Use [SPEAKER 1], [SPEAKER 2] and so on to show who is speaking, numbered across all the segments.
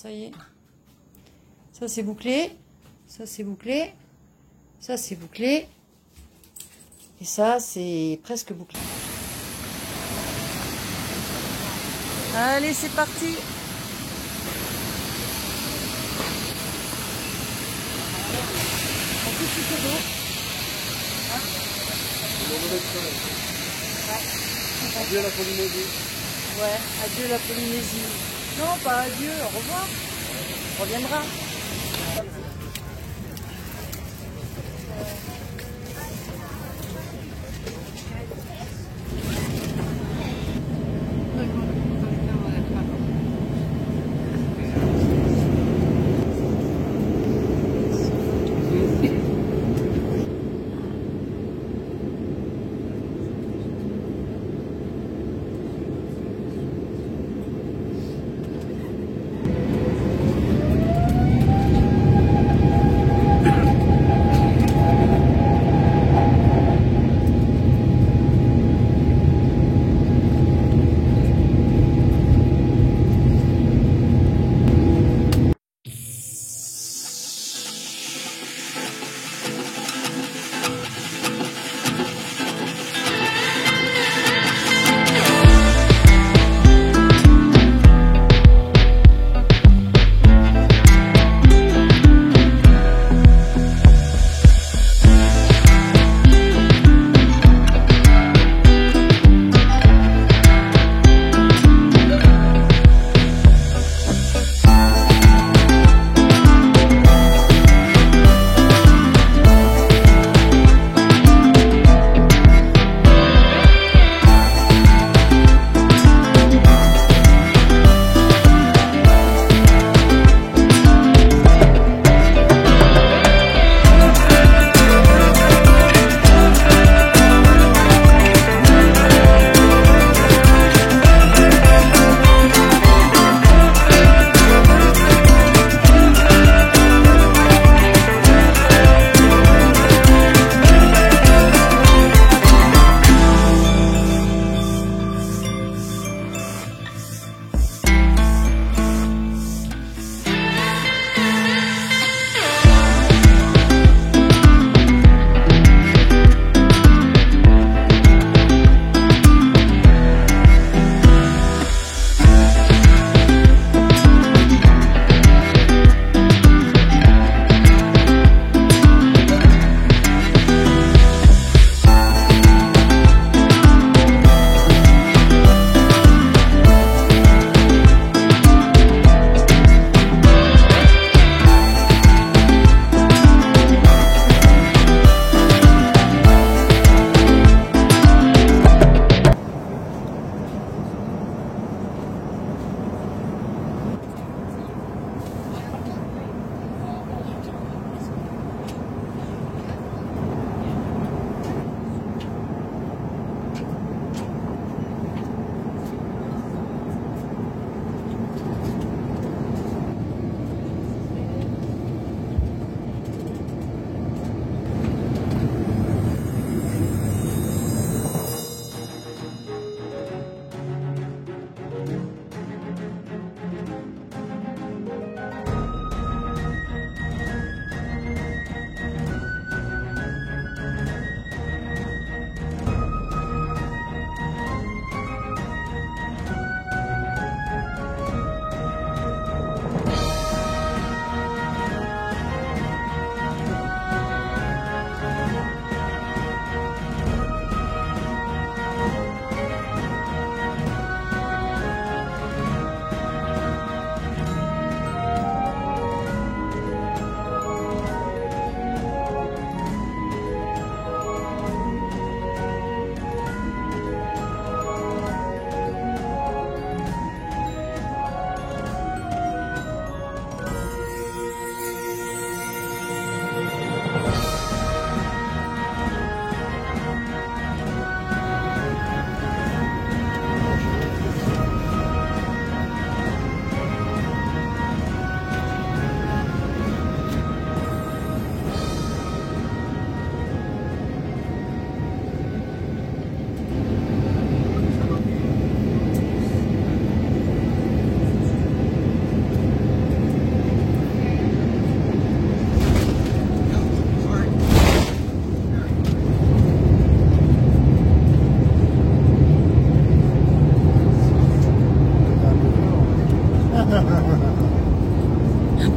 [SPEAKER 1] Ça y est. Ça c'est bouclé. Ça c'est bouclé. Ça c'est bouclé. Et ça c'est presque bouclé. Allez, c'est parti. En plus, c'est beau.
[SPEAKER 2] Adieu à la Polynésie.
[SPEAKER 1] Ouais, adieu la Polynésie. Non, pas adieu, au revoir. On reviendra.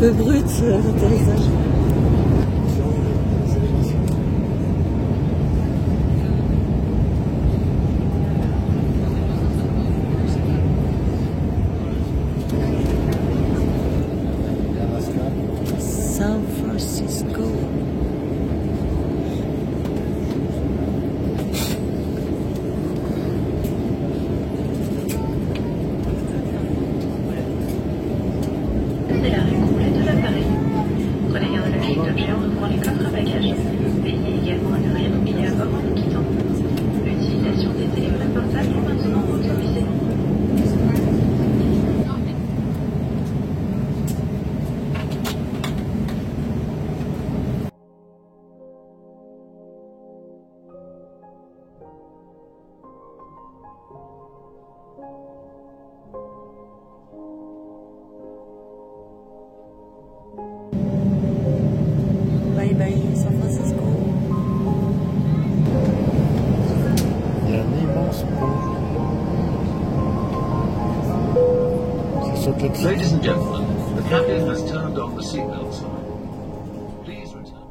[SPEAKER 1] peu brut l'atterrissage. San Francisco.
[SPEAKER 3] C'est l'arrêt complet de l'appareil. Prenez garde à la clé d'objet en ouvrant les coffres à bagages. Veillez également à ne rien oublier à bord en nous quittant. L'utilisation des téléphones portables est maintenant autorisée.
[SPEAKER 1] Bye bye San Francisco.
[SPEAKER 2] Il y a un immense pont. C'est sauté dessus.
[SPEAKER 4] Ladies and gentlemen, the captain has turned on the seatbelt sign. Please return.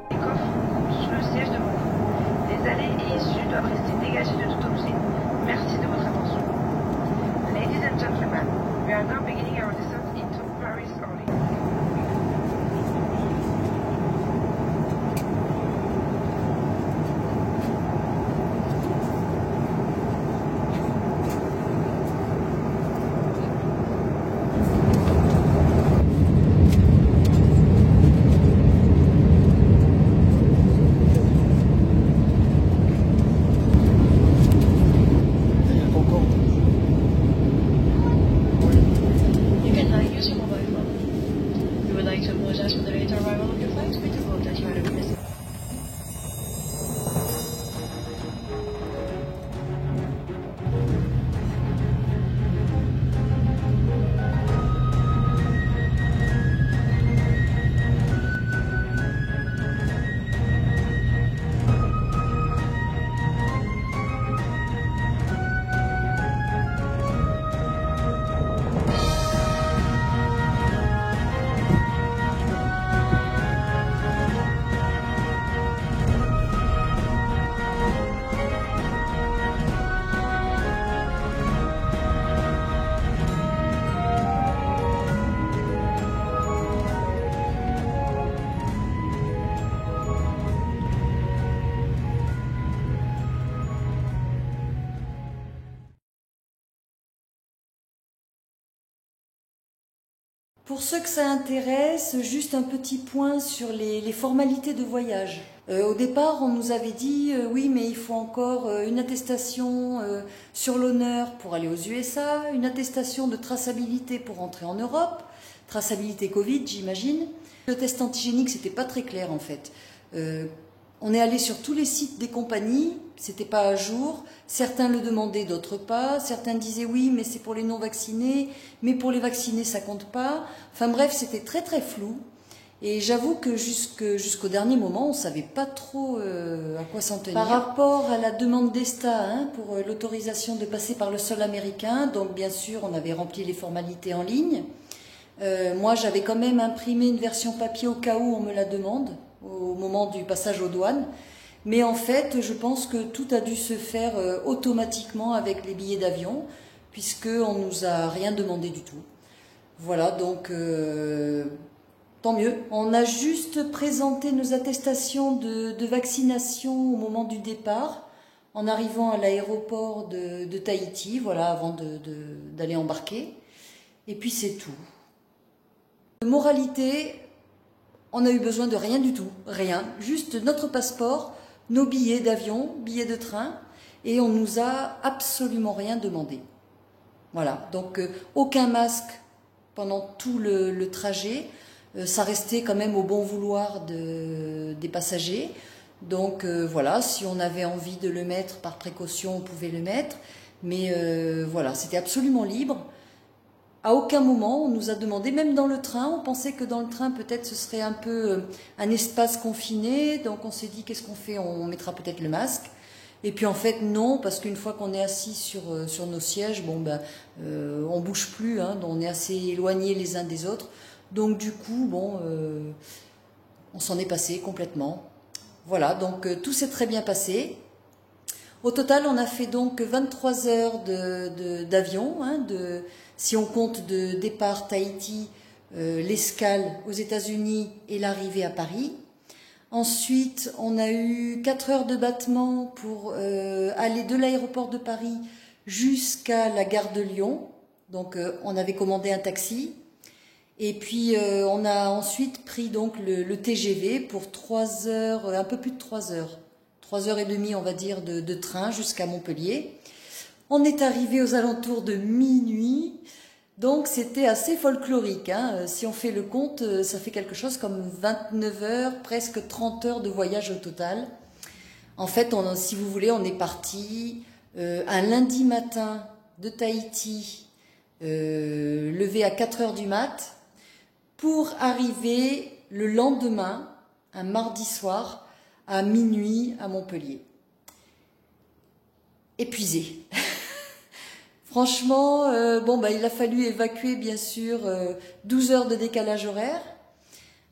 [SPEAKER 3] Les coffres sous le siège devant vous. Les allées et issues doivent rester dégagées de tout objet. Merci de votre attention. Ladies and gentlemen, we are now beginning our descent into Paris Orly.
[SPEAKER 2] Il y a Concorde.
[SPEAKER 3] You can now use your mobile phone. We would like to apologize for the late arrival of your flight. We do hope that you had a good visit.
[SPEAKER 1] Pour ceux que ça intéresse, juste un petit point sur les formalités de voyage. Au départ, on nous avait dit oui, mais il faut encore une attestation sur l'honneur pour aller aux USA, une attestation de traçabilité pour entrer en Europe, traçabilité Covid, j'imagine. Le test antigénique, c'était pas très clair en fait. On est allé sur tous les sites des compagnies, c'était pas à jour. Certains le demandaient, d'autres pas. Certains disaient oui, mais c'est pour les non-vaccinés, mais pour les vaccinés, ça compte pas. Enfin bref, c'était très très flou. Et j'avoue que jusqu'au dernier moment, on ne savait pas trop à quoi s'en tenir. Par rapport à la demande d'ESTA pour l'autorisation de passer par le sol américain, donc bien sûr, on avait rempli les formalités en ligne. Moi, j'avais quand même imprimé une version papier au cas où on me la demande, au moment du passage aux douanes. Mais en fait, je pense que tout a dû se faire automatiquement avec les billets d'avion, puisqu'on ne nous a rien demandé du tout. Voilà, donc tant mieux. On a juste présenté nos attestations de vaccination au moment du départ, en arrivant à l'aéroport de Tahiti, voilà, avant d'aller embarquer. Et puis c'est tout. Moralité, on n'a eu besoin de rien du tout, rien. Juste notre passeport, nos billets d'avion, billets de train, et on nous a absolument rien demandé. Voilà, donc aucun masque pendant tout le trajet. Ça restait quand même au bon vouloir des passagers. Donc voilà, si on avait envie de le mettre par précaution, on pouvait le mettre. Mais voilà, c'était absolument libre. À aucun moment on nous a demandé, même dans le train, on pensait que dans le train peut-être ce serait un peu un espace confiné. Donc on s'est dit qu'est-ce qu'on fait, on mettra peut-être le masque. Et puis en fait non, parce qu'une fois qu'on est assis sur nos sièges, bon ben on bouge plus, hein, on est assez éloignés les uns des autres. Donc du coup, bon, on s'en est passé complètement. Voilà, donc tout s'est très bien passé. Au total, on a fait donc 23 heures d'avion, hein, si on compte de départ Tahiti, l'escale aux États-Unis et l'arrivée à Paris. Ensuite, on a eu 4 heures de battement pour aller de l'aéroport de Paris jusqu'à la gare de Lyon. Donc on avait commandé un taxi. Et puis on a ensuite pris donc le TGV pour 3 heures, un peu plus de 3 heures. 3 heures et demie, on va dire, de train jusqu'à Montpellier. On est arrivé aux alentours de minuit. Donc c'était assez folklorique, hein. Si on fait le compte, ça fait quelque chose comme 29 heures, presque 30 heures de voyage au total. En fait, si vous voulez, on est parti un lundi matin de Tahiti, levé à 4 heures du mat, pour arriver le lendemain, un mardi soir, à minuit à Montpellier. Épuisé. Franchement, bon, bah, il a fallu évacuer, bien sûr, 12 heures de décalage horaire.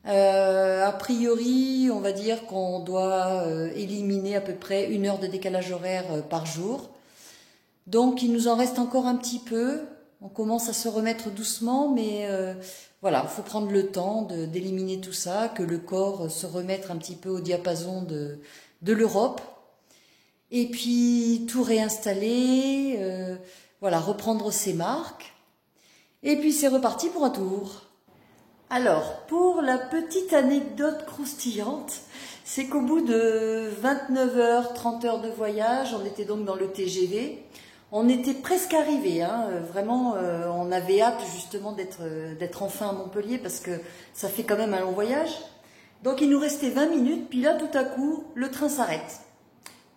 [SPEAKER 1] A priori, on va dire qu'on doit éliminer à peu près 1 heure de décalage horaire par jour. Donc, il nous en reste encore un petit peu. On commence à se remettre doucement, mais voilà, il faut prendre le temps d'éliminer tout ça, que le corps se remette un petit peu au diapason de l'Europe. Et puis, tout réinstaller, voilà, reprendre ses marques. Et puis, c'est reparti pour un tour. Alors, pour la petite anecdote croustillante, c'est qu'au bout de 29 heures, 30 heures de voyage, on était donc dans le TGV. On était presque arrivés, hein, vraiment, on avait hâte justement d'être enfin à Montpellier parce que ça fait quand même un long voyage. Donc il nous restait 20 minutes, puis là tout à coup, le train s'arrête.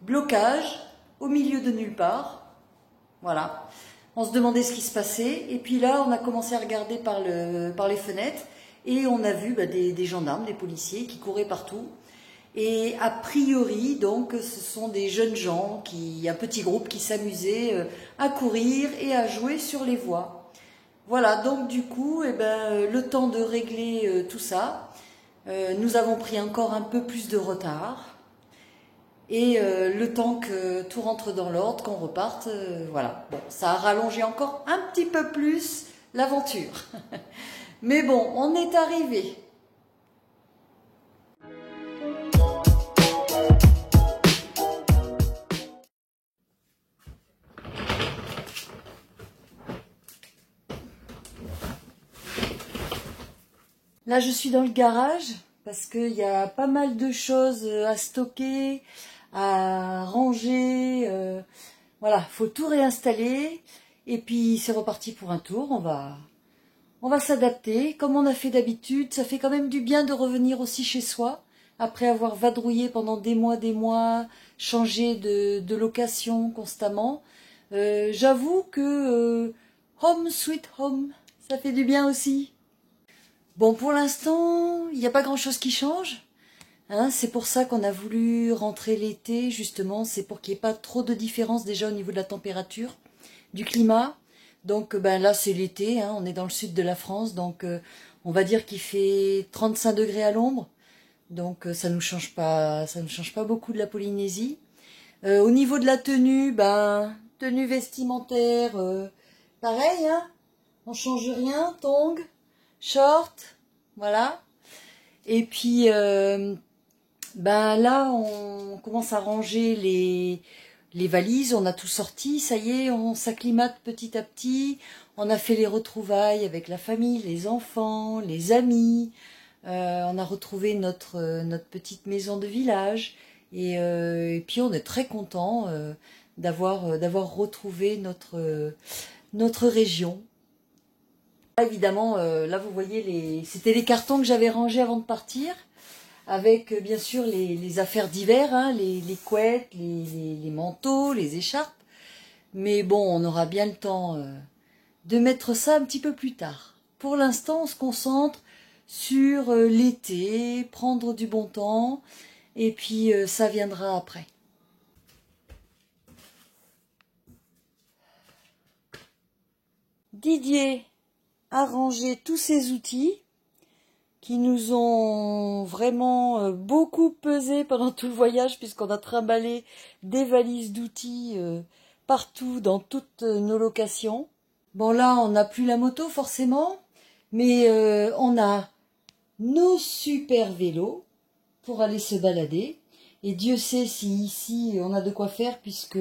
[SPEAKER 1] Blocage, au milieu de nulle part, voilà. On se demandait ce qui se passait, et puis là on a commencé à regarder par les fenêtres, et on a vu des gendarmes, des policiers qui couraient partout. Et a priori, donc, ce sont des jeunes gens, un petit groupe qui s'amusait à courir et à jouer sur les voies. Voilà, donc du coup, eh ben, le temps de régler tout ça, nous avons pris encore un peu plus de retard. Et le temps que tout rentre dans l'ordre, qu'on reparte, voilà. Bon, ça a rallongé encore un petit peu plus l'aventure. Mais bon, on est arrivé. Là, je suis dans le garage parce qu'il y a pas mal de choses à stocker, à ranger. Voilà, faut tout réinstaller. Et puis, c'est reparti pour un tour. On va s'adapter. Comme on a fait d'habitude, ça fait quand même du bien de revenir aussi chez soi. Après avoir vadrouillé pendant des mois, changé de location constamment. J'avoue que home sweet home, ça fait du bien aussi. Bon, pour l'instant, il n'y a pas grand-chose qui change. Hein, c'est pour ça qu'on a voulu rentrer l'été, justement. C'est pour qu'il n'y ait pas trop de différence déjà au niveau de la température, du climat. Donc ben là, c'est l'été, hein, on est dans le sud de la France. Donc on va dire qu'il fait 35 degrés à l'ombre. Donc ça nous change pas beaucoup de la Polynésie. Au niveau de la tenue, ben, tenue vestimentaire, pareil, hein, on change rien, tongs, short, voilà. Et puis, ben là, on commence à ranger les valises, on a tout sorti, ça y est, on s'acclimate petit à petit. On a fait les retrouvailles avec la famille, les enfants, les amis. On a retrouvé notre petite maison de village. Et puis, on est très content d'avoir retrouvé notre région. Évidemment, là vous voyez, c'était les cartons que j'avais rangés avant de partir, avec bien sûr les affaires d'hiver, hein, les couettes, les manteaux, les écharpes. Mais bon, on aura bien le temps de mettre ça un petit peu plus tard. Pour l'instant, on se concentre sur l'été, prendre du bon temps, et puis ça viendra après. Didier a rangé tous ces outils qui nous ont vraiment beaucoup pesé pendant tout le voyage, puisqu'on a trimballé des valises d'outils partout dans toutes nos locations. Bon, là on n'a plus la moto forcément, mais on a nos super vélos pour aller se balader. Et Dieu sait si ici on a de quoi faire, puisque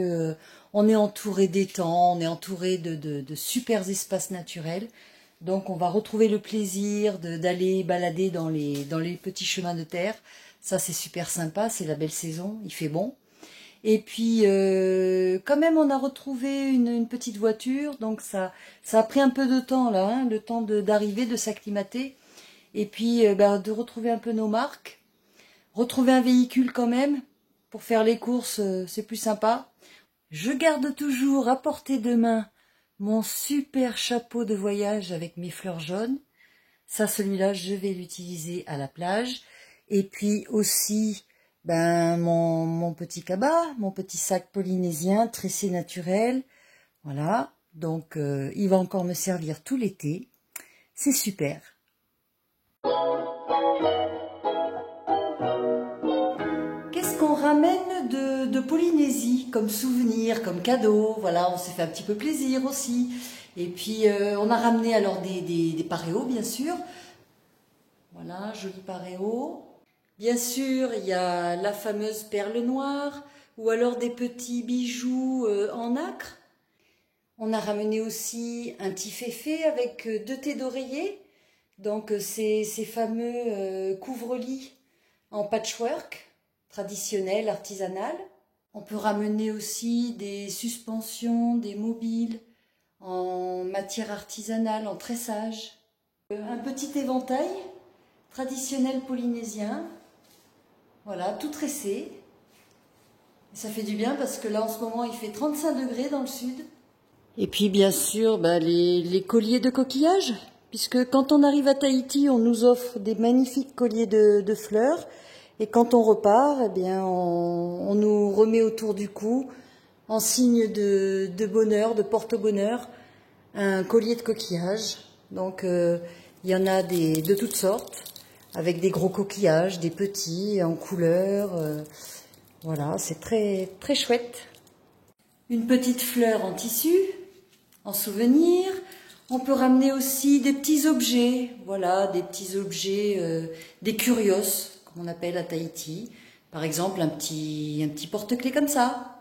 [SPEAKER 1] on est entouré d'étangs, on est entouré de super espaces naturels. Donc on va retrouver le plaisir d'aller balader dans les petits chemins de terre. Ça c'est super sympa, c'est la belle saison, il fait bon. Et puis quand même on a retrouvé une petite voiture, donc ça a pris un peu de temps là, hein, le temps d'arriver, de s'acclimater. Et puis de retrouver un peu nos marques. Retrouver un véhicule quand même, pour faire les courses, c'est plus sympa. Je garde toujours à portée de main mon super chapeau de voyage avec mes fleurs jaunes. Ça, celui-là, je vais l'utiliser à la plage. Et puis aussi, mon petit cabas, mon petit sac polynésien, tressé naturel. Voilà, donc il va encore me servir tout l'été. C'est super. Qu'est-ce qu'on ramène de Polynésie comme souvenir, comme cadeau? Voilà, on s'est fait un petit peu plaisir aussi. Et puis on a ramené alors des paréos, bien sûr. Voilà, joli paréo. Bien sûr, il y a la fameuse perle noire, ou alors des petits bijoux en nacre. On a ramené aussi un petit féfé avec 2 thés d'oreiller. Donc ces fameux couvre-lits en patchwork, traditionnel, artisanal. On peut ramener aussi des suspensions, des mobiles en matière artisanale, en tressage. Un petit éventail traditionnel polynésien, voilà, tout tressé. Ça fait du bien parce que là en ce moment il fait 35 degrés dans le sud. Et puis bien sûr les colliers de coquillages, puisque quand on arrive à Tahiti on nous offre des magnifiques colliers de fleurs. Et quand on repart, eh bien, on nous remet autour du cou, en signe de bonheur, de porte-bonheur, un collier de coquillages. Donc, il y en a de toutes sortes, avec des gros coquillages, des petits, en couleur. Voilà, c'est très, très chouette. Une petite fleur en tissu, en souvenir. On peut ramener aussi des petits objets, voilà, des petits objets, des curios, on appelle à Tahiti, par exemple un petit porte-clés comme ça,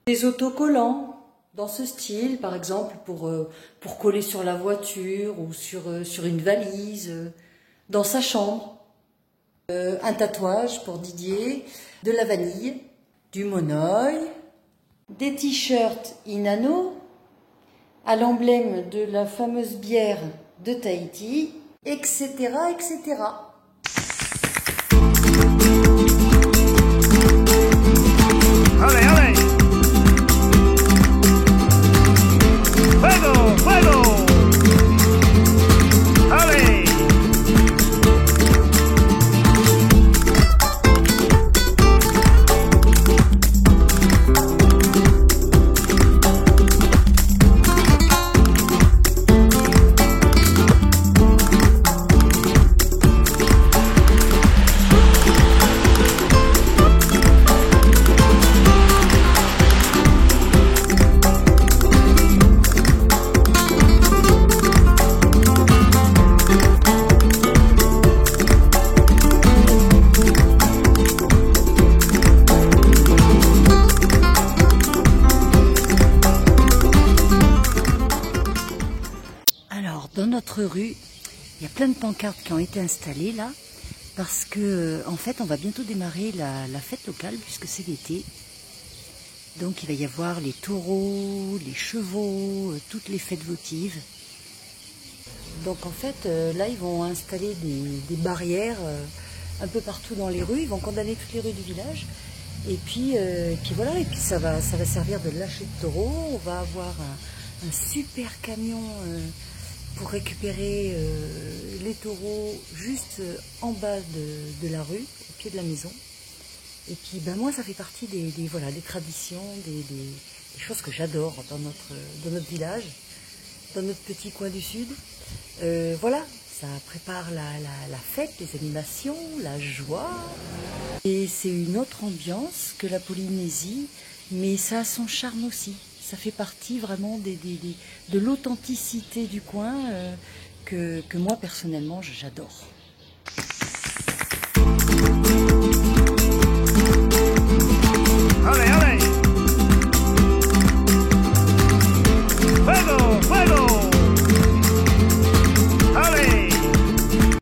[SPEAKER 1] des autocollants dans ce style, par exemple pour coller sur la voiture ou sur une valise, dans sa chambre, un tatouage pour Didier, de la vanille, du monoeil, des t-shirts Inano à l'emblème de la fameuse bière de Tahiti, etc., etc.
[SPEAKER 5] ¡Ale, ale! ¡Fuego, fuego! ¡Ale!
[SPEAKER 1] Dans notre rue, il y a plein de pancartes qui ont été installées là, parce que en fait on va bientôt démarrer la fête locale puisque c'est l'été. Donc il va y avoir les taureaux, les chevaux, toutes les fêtes votives. Donc en fait, là, ils vont installer des barrières un peu partout dans les rues. Ils vont condamner toutes les rues du village. Et puis voilà, et puis ça va servir de lâcher de taureaux. On va avoir un super camion pour récupérer les taureaux juste en bas de la rue, au pied de la maison. Et puis moi, ça fait partie des traditions, des choses que j'adore dans notre village, dans notre petit coin du sud. Voilà, ça prépare la fête, les animations, la joie. Et c'est une autre ambiance que la Polynésie, mais ça a son charme aussi. Ça fait partie vraiment de l'authenticité du coin que moi personnellement j'adore.
[SPEAKER 5] Allez, allez.